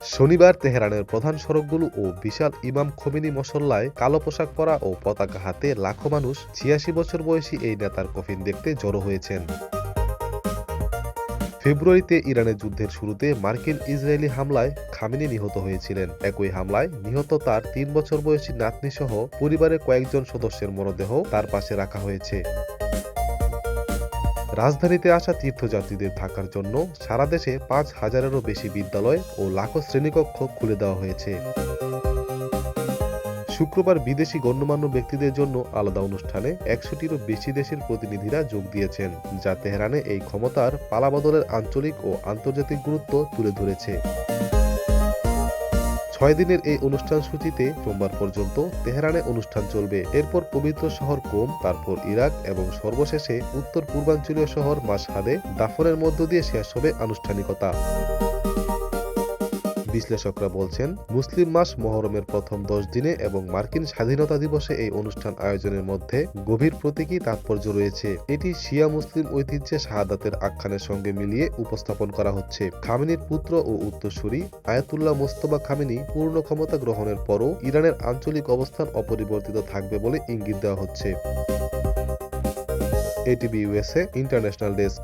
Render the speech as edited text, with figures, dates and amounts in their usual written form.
শনিবার তেহরানের প্রধান সড়কগুলো ও বিশাল ইমাম খোমেনি মসল্লায় কালো পোশাক পরা ও পতাকা হাতে লাখো মানুষ ৮৬ বছর বয়সী এই নেতার কফিন দেখতে জড়ো হয়েছেন। ফেব্রুয়ারিতে ইরানের যুদ্ধের শুরুতে মার্কিন ইসরায়েলি হামলায় খামেনি নিহত হয়েছিলেন। একই হামলায় নিহত তার ৩ বছর বয়সী নাতনি সহ পরিবারের কয়েকজন সদস্যের মরদেহ তার পাশে রাখা হয়েছে। রাজধানীতে আসা তীর্থযাত্রীদের থাকার জন্য সারা দেশে ৫,০০০-এরও বেশি বিদ্যালয় ও লাখো শ্রেণীকক্ষ খুলে দেওয়া হয়েছে। শুক্রবার বিদেশি গণ্যমান্য ব্যক্তিদের জন্য আলাদা অনুষ্ঠানে ১০০টিরও বেশি দেশের প্রতিনিধিরা যোগ দিয়েছেন, যা তেহরানে এই ক্ষমতার পালাবদলের আঞ্চলিক ও আন্তর্জাতিক গুরুত্ব তুলে ধরেছে। ৬ দিনের এই অনুষ্ঠান সূচিতে সোমবার পর্যন্ত তেহরানে অনুষ্ঠান চলবে। এরপর পবিত্র শহর কোম, তারপর ইরাক এবং সর্বশেষে উত্তর পূর্বাঞ্চলীয় শহর মাশহাদে দাফনের মধ্য দিয়ে শেষ হবে আনুষ্ঠানিকতা। বিশ্লেষকরা বলছেন, মুসলিম মাস মহরমের প্রথম ১০ দিনে এবং মার্কিন স্বাধীনতা দিবসে এই অনুষ্ঠান আয়োজনের মধ্যে গভীর প্রতীকী তাৎপর্য রয়েছে। এটি শিয়া মুসলিম ঐতিহ্যে শাহাদাতের আখ্যানের সঙ্গে মিলিয়ে উপস্থাপন করা হচ্ছে। খামেনির পুত্র ও উত্তরসূরি আয়াতুল্লাহ মোস্তফা খামেনি পূর্ণ ক্ষমতা গ্রহণের পরও ইরানের আঞ্চলিক অবস্থান অপরিবর্তিত থাকবে বলে ইঙ্গিত দেওয়া হচ্ছে। ATV USA international desk.